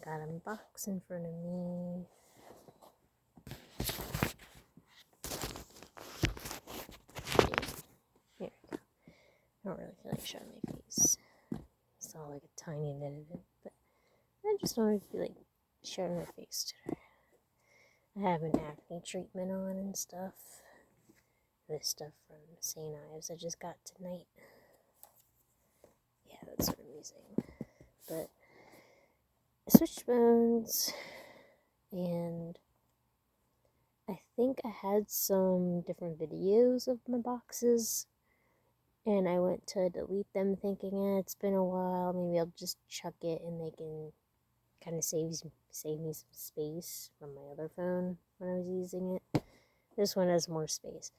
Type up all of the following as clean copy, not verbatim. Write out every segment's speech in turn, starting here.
got an box in front of me. Here we go. I don't really feel like showing my face. It's all like a tiny bit of it, but I just wanted to be like showing my face today. I have an acne treatment on and stuff. This stuff from St. Ives I just got tonight. Yeah, that's what I'm using. But I switched phones, and I think I had some different videos of my boxes, and I went to delete them thinking, it's been a while, maybe I'll just chuck it and they can kind of save me some space from my other phone when I was using it. This one has more space,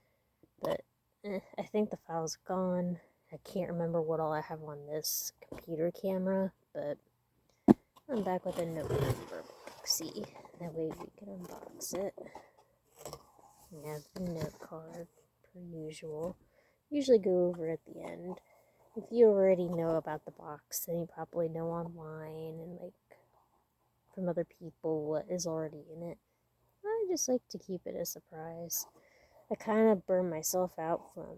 but I think the file's gone. I can't remember what all I have on this computer camera, but I'm back with a notebook for unboxy. That way we can unbox it. We have the note card, per usual. Usually go over at the end. If you already know about the box, then you probably know online and like from other people what is already in it. I just like to keep it a surprise. I kind of burn myself out from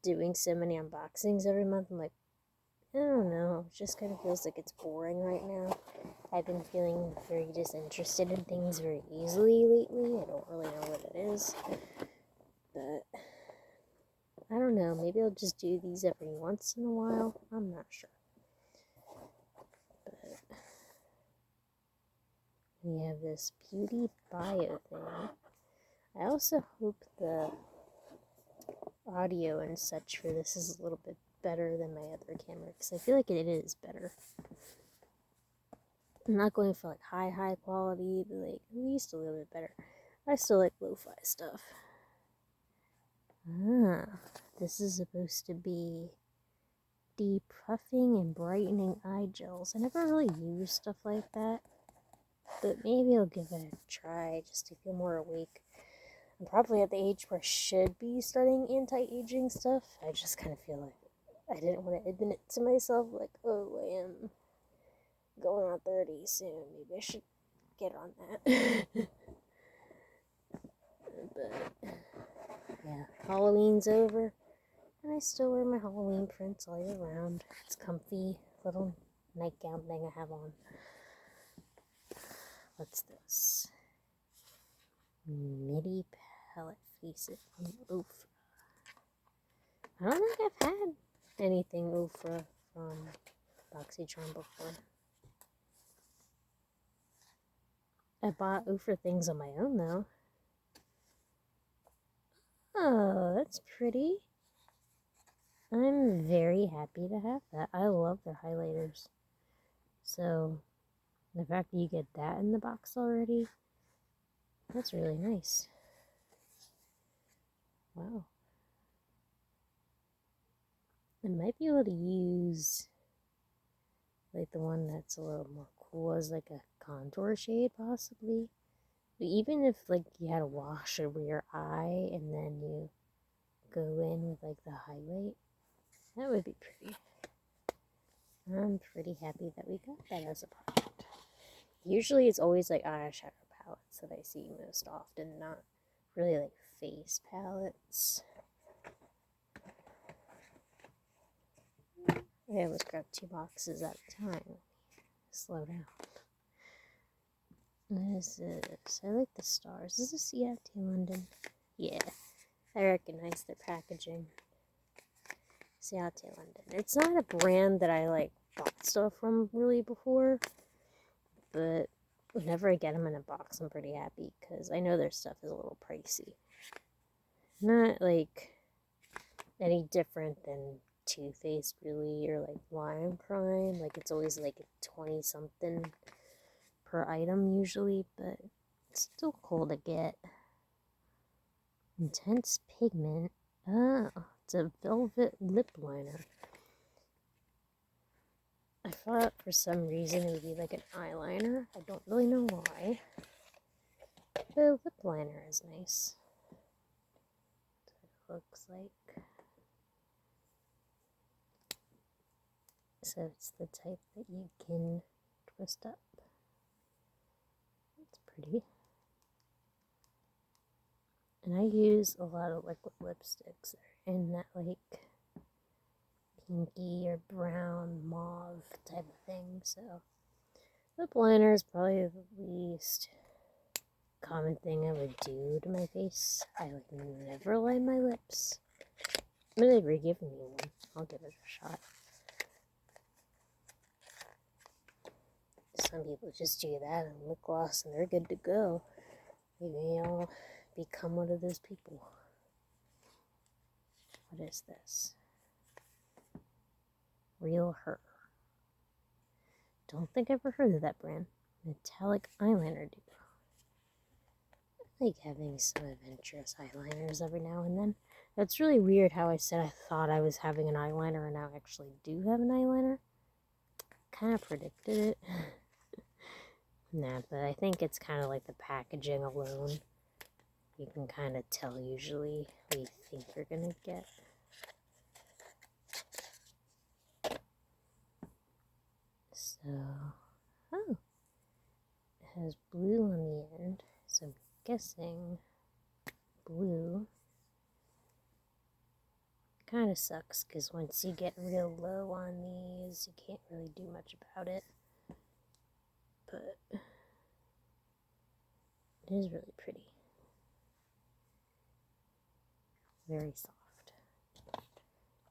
doing so many unboxings every month. I'm like, I don't know, it just kind of feels like it's boring right now. I've been feeling very disinterested in things very easily lately. I don't really know what it is, but I don't know, maybe I'll just do these every once in a while. I'm not sure. But we have this beauty bio thing. I also hope the audio and such for this is a little bit better than my other camera, because I feel like it is better. I'm not going for like high quality, but like at least a little bit better. I still like lo-fi stuff. This is supposed to be depuffing and brightening eye gels. I never really used stuff like that, but maybe I'll give it a try just to feel more awake. I'm probably at the age where I should be starting anti-aging stuff. I just kind of feel like I didn't want to admit it to myself, like, oh, I am going on 30 soon. Maybe I should get on that. But yeah, Halloween's over, and I still wear my Halloween prints all year round. It's comfy little nightgown thing I have on. What's this? Midi palette faces from Ofra. I don't think I've had anything Ofra from BoxyCharm before. I bought Ofra things on my own though. Oh, that's pretty. I'm very happy to have that. I love their highlighters. So, the fact that you get that in the box already, that's really nice. Wow. I might be able to use like the one that's a little more cool as like a contour shade possibly. But even if like you had a wash over your eye and then you go in with like the highlight, that would be pretty. I'm pretty happy that we got that as a project. Usually it's always like eyeshadow palettes that I see most often, not really like face palettes. I always grab 2 boxes at a time. Slow down. This is, I like the stars. Is this CFT London? Yeah, I recognize their packaging. CFT London. It's not a brand that I like bought stuff from really before, but whenever I get them in a box, I'm pretty happy because I know their stuff is a little pricey. Not like any different than Too Faced really, or like Lion Crime. Like it's always like 20 something per item usually, but it's still cool to get. Intense Pigment. Oh, it's a velvet lip liner. I thought for some reason it would be like an eyeliner. I don't really know why. The lip liner is nice. That's what it looks like. So it's the type that you can twist up. pretty. And I use a lot of liquid lipsticks in that like pinky or brown mauve type of thing. So lip liner is probably the least common thing I would do to my face. I like never line my lips. Maybe they've re-given me one. I'll give it a shot. Some people just do that and lip gloss and they're good to go. Maybe I'll become one of those people. What is this? Real Her. Don't think I've ever heard of that brand. Metallic eyeliner duo. I like having some adventurous eyeliners every now and then. It's really weird how I said I thought I was having an eyeliner and now I actually do have an eyeliner. Kind of predicted it. Nah, but I think it's kind of like the packaging alone. You can kind of tell usually what you think you're gonna get. So, oh, it has blue on the end, so I'm guessing blue. Kind of sucks because once you get real low on these, you can't really do much about it. But it is really pretty. Very soft.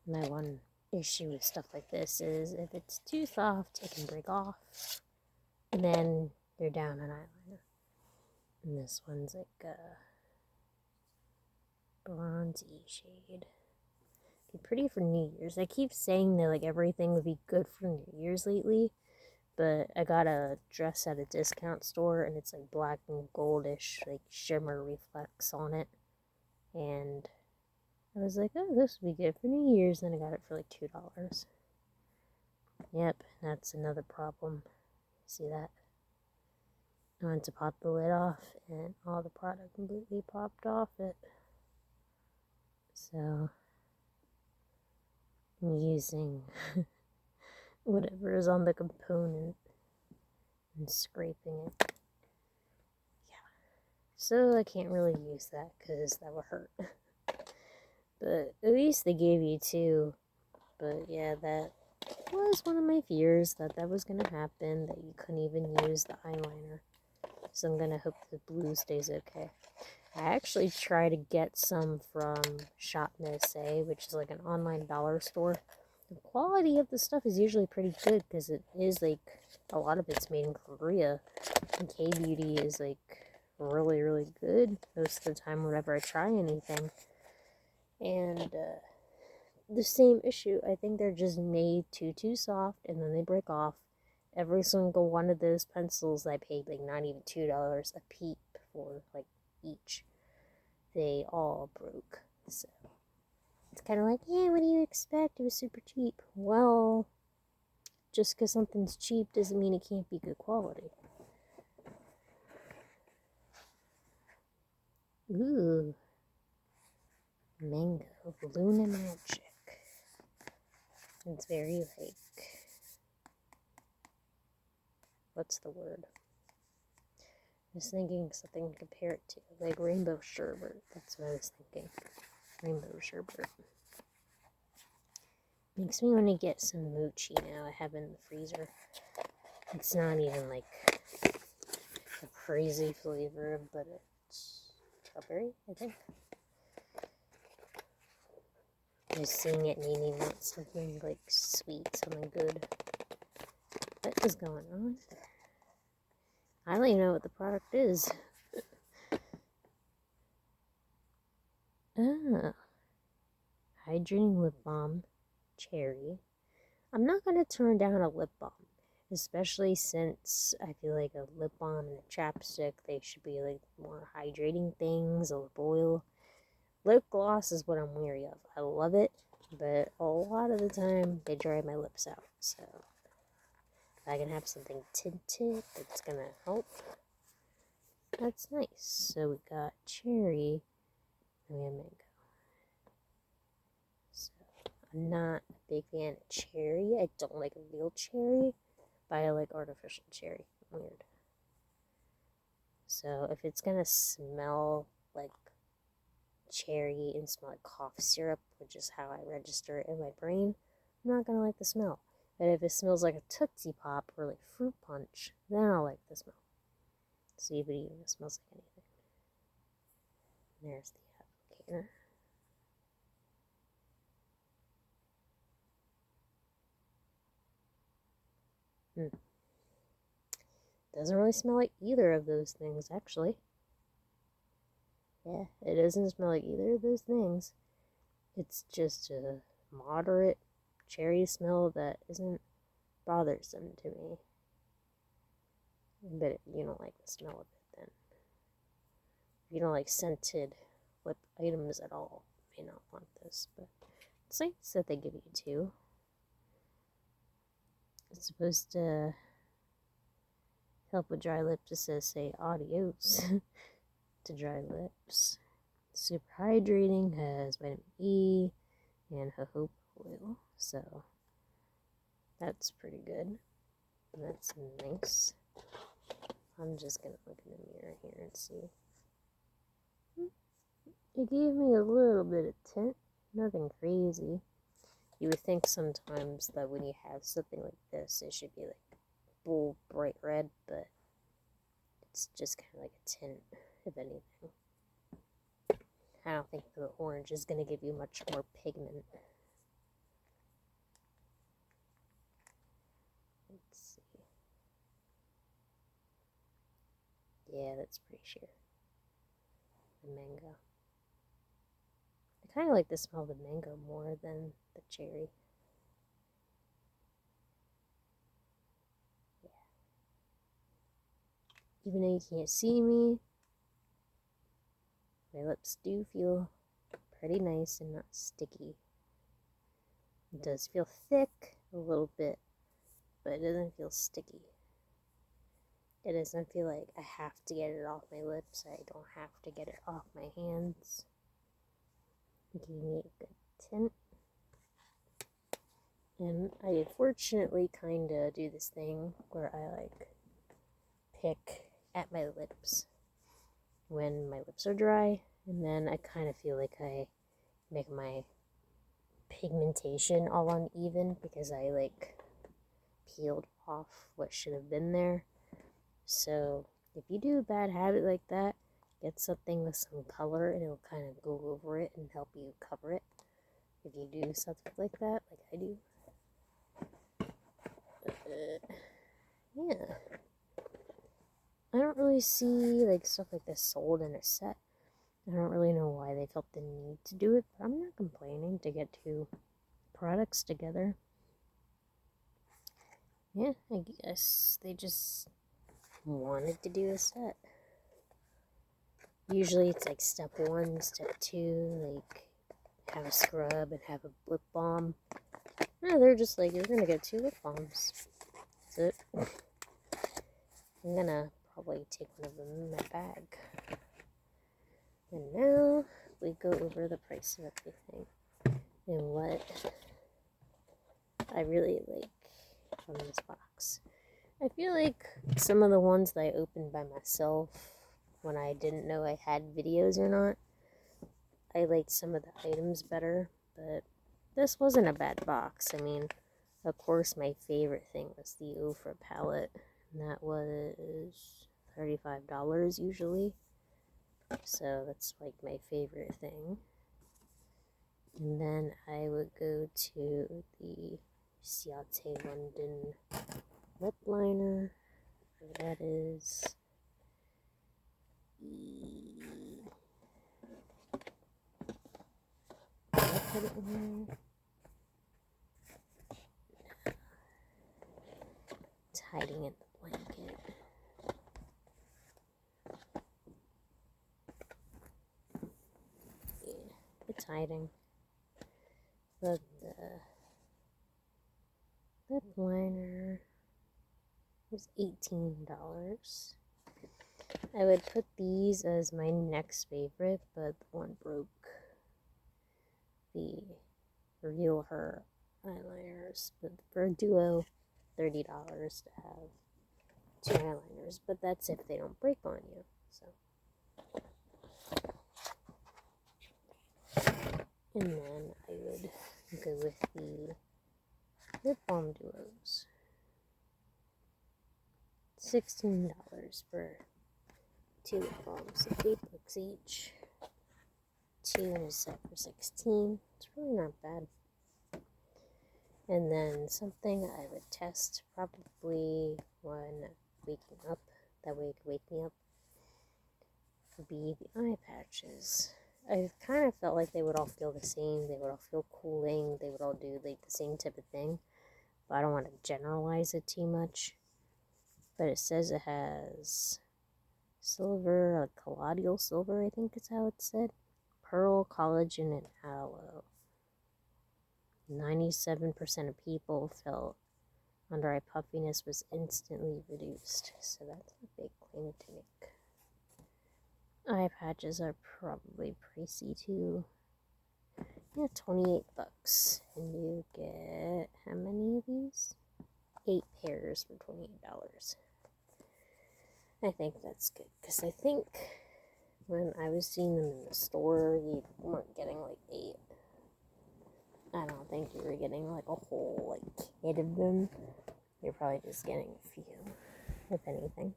My one issue with stuff like this is if it's too soft, it can break off. And then you're down an eyeliner. And this one's like a bronzy shade. Be pretty for New Year's. I keep saying that like everything would be good for New Year's lately. But I got a dress at a discount store and it's like black and goldish, like shimmer reflex on it. And I was like, oh, this would be good for New Year's. Then I got it for like $2. Yep, that's another problem. See that? I went to pop the lid off and all the product completely popped off it. So I'm using whatever is on the component and scraping it. Yeah. So I can't really use that because that would hurt. But at least they gave you two. But yeah, that was one of my fears that was going to happen, that you couldn't even use the eyeliner. So I'm going to hope the blue stays okay. I actually try to get some from Shop+ulta, which is like an online dollar store. The quality of the stuff is usually pretty good because it is like, a lot of it's made in Korea. And K-beauty is like really, really good most of the time whenever I try anything. And the same issue, I think they're just made too soft and then they break off. Every single one of those pencils I paid like not even $2 a peep for, like each. They all broke. So it's kind of like, yeah, what do you expect? It was super cheap. Well, just because something's cheap doesn't mean it can't be good quality. Ooh. Mango. Luna Magic. It's very like, what's the word? I was thinking something to compare it to, like rainbow sherbet. That's what I was thinking. Rainbow sherbet. Makes me want to get some mochi now. I have it in the freezer. It's not even like a crazy flavor, but it's strawberry, I think. Just seeing it made me want something like sweet, something good. What is going on there? I don't even know what the product is. Oh. Hydrating lip balm, cherry. I'm not going to turn down a lip balm, especially since I feel like a lip balm and a chapstick, they should be like more hydrating things, a lip oil. Lip gloss is what I'm weary of. I love it, but a lot of the time they dry my lips out. So if I can have something tinted that's going to help, that's nice. So we got cherry and we have mango. So I'm not a big fan of cherry. I don't like real cherry, but I like artificial cherry. Weird. So if it's gonna smell like cherry and smell like cough syrup, which is how I register it in my brain, I'm not gonna like the smell. But if it smells like a Tootsie Pop or like fruit punch, then I'll like the smell. See if it even smells like anything. There's the applicator. Doesn't really smell like either of those things, actually. Yeah, it doesn't smell like either of those things. It's just a moderate cherry smell that isn't bothersome to me. But you don't like the smell of it then. If you don't like scented lip items at all, you may not want this, but it's nice that they give you two. It's supposed to help with dry lips. It says say adios to dry lips. Super hydrating, has vitamin E and jojoba oil, so that's pretty good. And that's nice. I'm just gonna look in the mirror here and see. It gave me a little bit of tint, nothing crazy. You would think sometimes that when you have something like this, it should be like bold, bright red, but it's just kind of like a tint, if anything. I don't think the orange is going to give you much more pigment. Let's see. Yeah, that's pretty sheer. The mango. I kind of like the smell of the mango more than the cherry. Yeah. Even though you can't see me, my lips do feel pretty nice and not sticky. It does feel thick a little bit, but it doesn't feel sticky. It doesn't feel like I have to get it off my lips. I don't have to get it off my hands. Give me a good tint. And I unfortunately kind of do this thing where I like pick at my lips when my lips are dry, and then I kind of feel like I make my pigmentation all uneven because I like peeled off what should have been there. So if you do a bad habit like that, get something with some color and it'll kind of go over it and help you cover it. If you do something like that, like I do. Yeah. I don't really see like stuff like this sold in a set. I don't really know why they felt the need to do it, but I'm not complaining to get two products together. Yeah, I guess they just wanted to do a set. Usually it's like step 1, step 2, like have a scrub and have a lip balm. No, they're just like, you're gonna get 2 lip balms. That's it. I'm gonna probably take one of them in my bag. And now we go over the price of everything and what I really like from this box. I feel like some of the ones that I opened by myself when I didn't know I had videos or not, I liked some of the items better, but this wasn't a bad box. I mean, of course my favorite thing was the Ofra palette, and that was $35 usually. So that's like my favorite thing. And then I would go to the Ciate London lip liner. That is Did I put it in there? It's hiding in the blanket. Yeah, it's hiding. But the lip liner was $18. I would put these as my next favorite, but the one broke. The Real Her eyeliners, but for a duo, $30 to have 2 eyeliners, but that's if they don't break on you. So, and then I would go with the lip balm duos. $16 for 2 lip balms, so $8 each. 2 in a set for $16. It's really not bad. And then something I would test probably when waking up, that way it could wake me up, would be the eye patches. I kind of felt like they would all feel the same. They would all feel cooling. They would all do like the same type of thing. But I don't want to generalize it too much. But it says it has silver, like colloidal silver, I think is how it said. Pearl, collagen, and aloe. 97% of people felt under eye puffiness was instantly reduced. So that's a big claim to make. Eye patches are probably pricey too. Yeah, $28. And you get how many of these? 8 pairs for $28. I think that's good, because I think when I was seeing them in the store, you weren't getting like 8. I don't think you were getting like a whole like kit of them. You're probably just getting a few, if anything.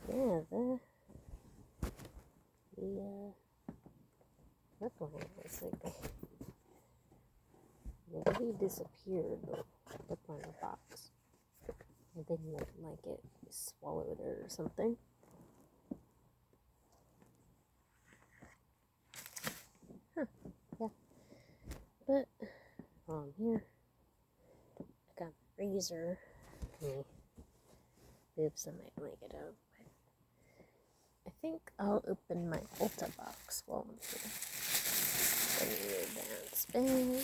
Yeah, the lip liner is like, nobody disappeared, the lip liner box. I didn't like it swallowed it or something. Huh, yeah. But, here, I got the razor. Oops, I might lay it out. I think I'll open my Ulta box while I'm here. The new dance bag.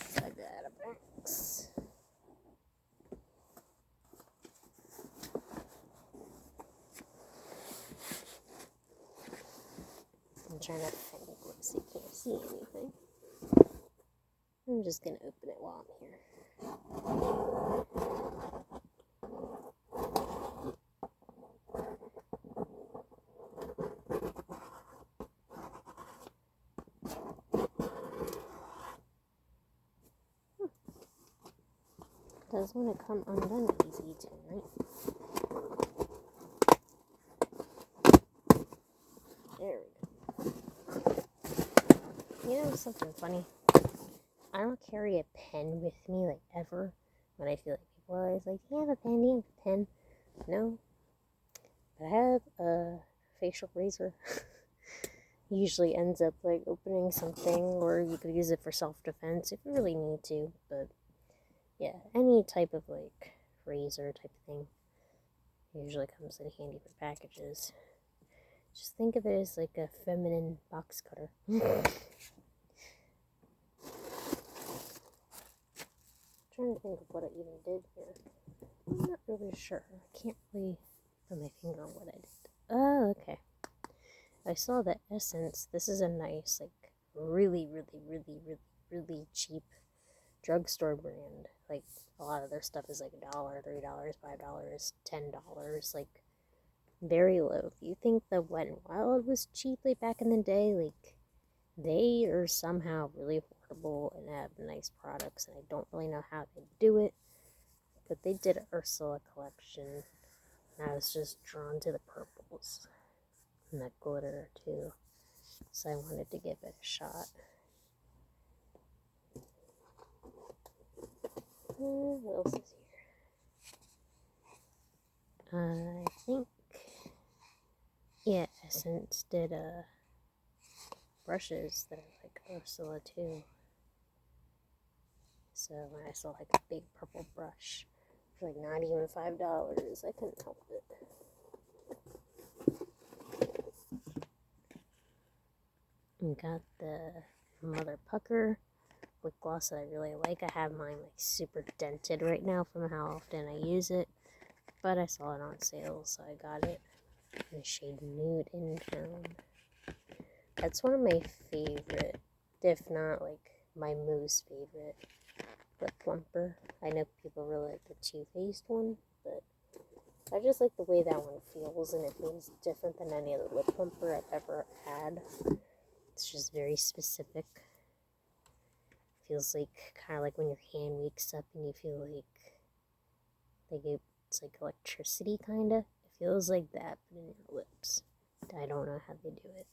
So I got a box. I'm trying to find it so you can't see anything. I'm just gonna open it while I'm here. Does want to come undone easy tonight. There we go. You know something funny? I don't carry a pen with me, like, ever. When I feel like people are always like, do you have a pen? Do you have a pen? No. But I have a facial razor. Usually ends up, like, opening something, or you could use it for self-defense if you really need to. But, yeah, any type of, like, razor type of thing usually comes in handy for packages. Just think of it as, like, a feminine box cutter. Trying to think of what I even did here. I'm not really sure. I can't really put my finger on what I did. Oh, okay. I saw that Essence. This is a nice, like, really cheap drugstore brand. Like, a lot of their stuff is like $1, $3, $5, $10. Like, very low. If you think the Wet n Wild was cheap, like, back in the day, like, they are somehow really affordable and have nice products, and I don't really know how they do it, but they did an Ursula collection, and I was just drawn to the purples and that glitter too, so I wanted to give it a shot. What else is here? I think, yeah, Essence did brushes that are like Ursula too. So when I saw like a big purple brush for like not even $5, I couldn't help it. We got the Mother Pucker lip gloss that I really like. I have mine like super dented right now from how often I use it, but I saw it on sale, so I got it in the shade Nude Intone. That's one of my favorite, if not like my most favorite lip plumper. I know people really like the Too Faced one, but I just like the way that one feels, and it feels different than any other lip plumper I've ever had. It's just very specific. Feels like kind of like when your hand wakes up and you feel like it's like electricity, kind of. It feels like that, but in your lips. I don't know how they do it.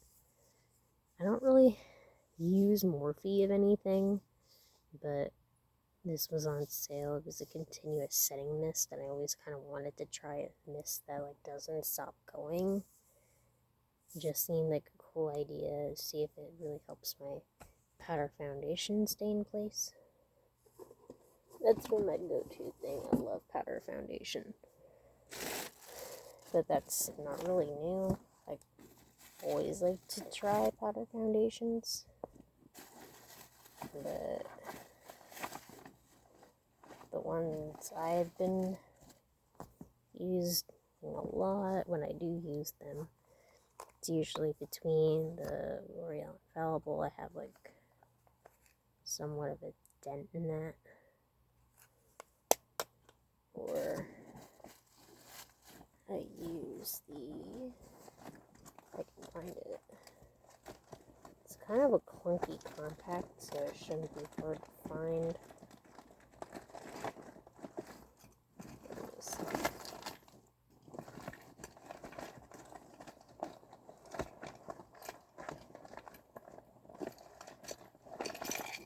I don't really use Morphe of anything, but this was on sale. It was a continuous setting mist, and I always kind of wanted to try a mist that like doesn't stop going. It just seemed like a cool idea to see if it really helps my powder foundation stay in place. That's been my go-to thing. I love powder foundation, but that's not really new. I always like to try powder foundations, but the ones I've been using a lot, when I do use them, it's usually between the L'Oreal Infallible. I have like somewhat of a dent in that, or I use if I can find it. It's kind of a clunky compact, so it shouldn't be hard to find.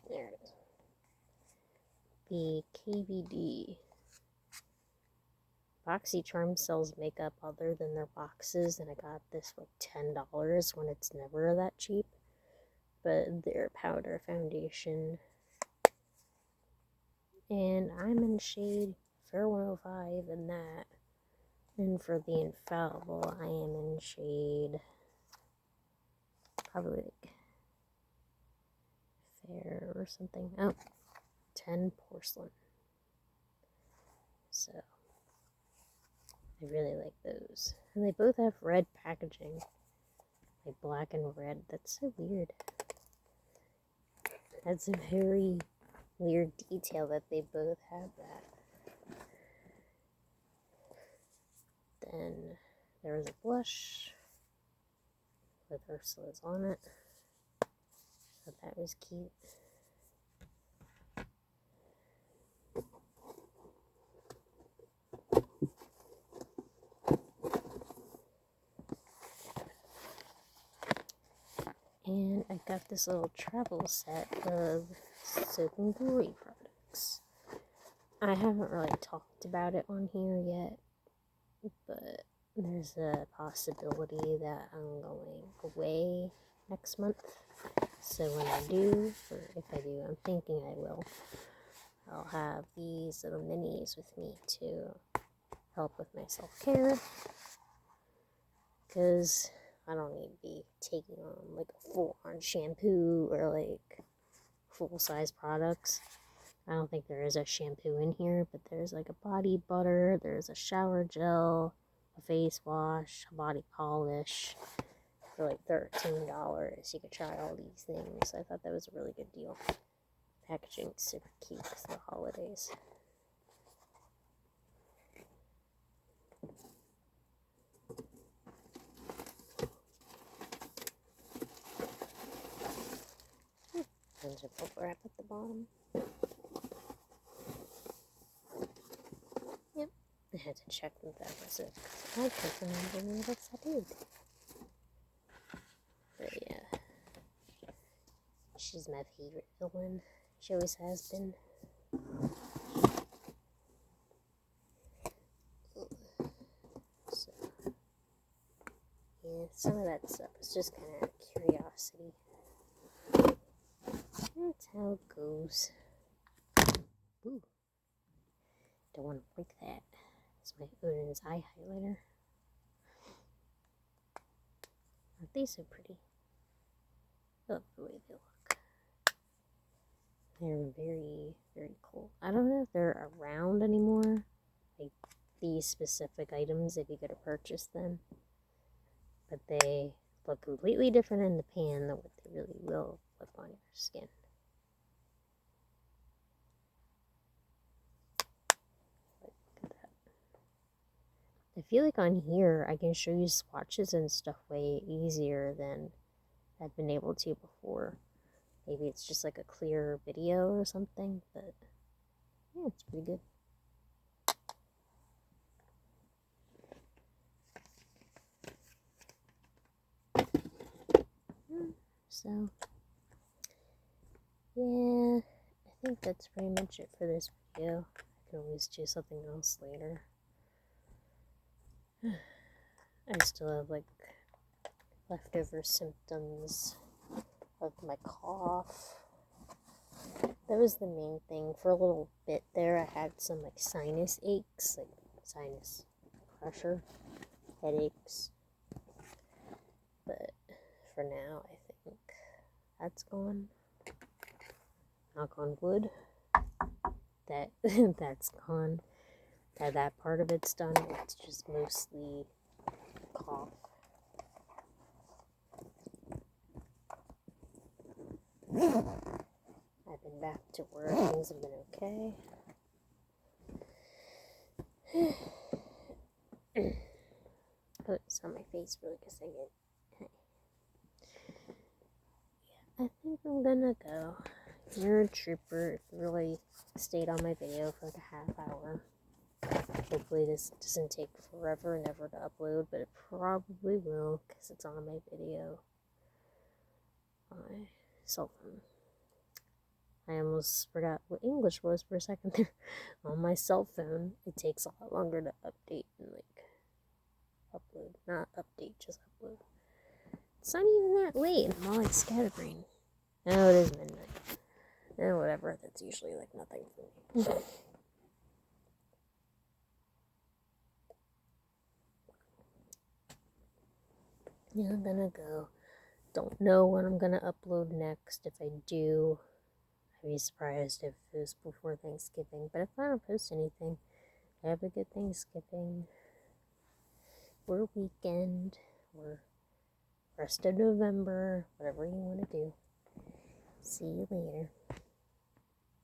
There it is. The KVD. Boxy Charm sells makeup other than their boxes, and I got this for $10 when it's never that cheap. But their powder foundation, and I'm in shade Fair 105 in that. And for the Infallible, I am in shade probably like Fair or something. Oh, 10 Porcelain. So I really like those. And they both have red packaging. Like black and red. That's so weird. That's a very weird detail that they both have that. Then there was a blush with Ursula's on it. Thought that was cute. And I got this little travel set of Soap and Glory products. I haven't really talked about it on here yet, but there's a possibility that I'm going away next month. So when I do, or if I do, I'm thinking I will, I'll have these little minis with me to help with my self-care, because I don't need to be taking on like a full-on shampoo or like full-size products. I don't think there is a shampoo in here, but there's like a body butter, there's a shower gel, a face wash, a body polish for like $13. You could try all these things. I thought that was a really good deal. Packaging's super cute because of the holidays. There's a bubble wrap at the bottom. Yep, I had to check that was it because I couldn't remember what else I did. But yeah, she's my favorite villain. She always has been. So, yeah, some of that stuff is just kind of curiosity. That's how it goes. Ooh. Don't want to break that. It's my Odin's eye highlighter. Aren't they so pretty? I love the way they look. They're very, very cool. I don't know if they're around anymore, like these specific items, if you go to purchase them. But they look completely different in the pan than what they really will look on your skin. I feel like on here I can show you swatches and stuff way easier than I've been able to before. Maybe it's just like a clear video or something, but yeah, it's pretty good. So, yeah, I think that's pretty much it for this video. I can always do something else later. I still have like leftover symptoms of my cough. That was the main thing. For a little bit there, I had some like sinus aches, like sinus pressure, headaches. But for now, I think that's gone. Knock on wood. That's gone. That part of it's done. It's just mostly cough. I've been back to work. Things have been okay. Put this on my face really because I get. Yeah, I think I'm gonna go. You're a trooper. If you really stayed on my video for like a half hour. Hopefully this doesn't take forever and ever to upload, but it probably will because it's on my video. My cell phone. I almost forgot what English was for a second there. On my cell phone, it takes a lot longer to update and like upload. Not update, just upload. It's not even that late. I'm all like scatterbrained. Oh, it is midnight. Whatever. That's usually like nothing for me. Yeah, I'm gonna go. Don't know when I'm gonna upload next. If I do, I'd be surprised if it was before Thanksgiving. But if I don't post anything, have a good Thanksgiving or weekend or rest of November, whatever you want to do. See you later.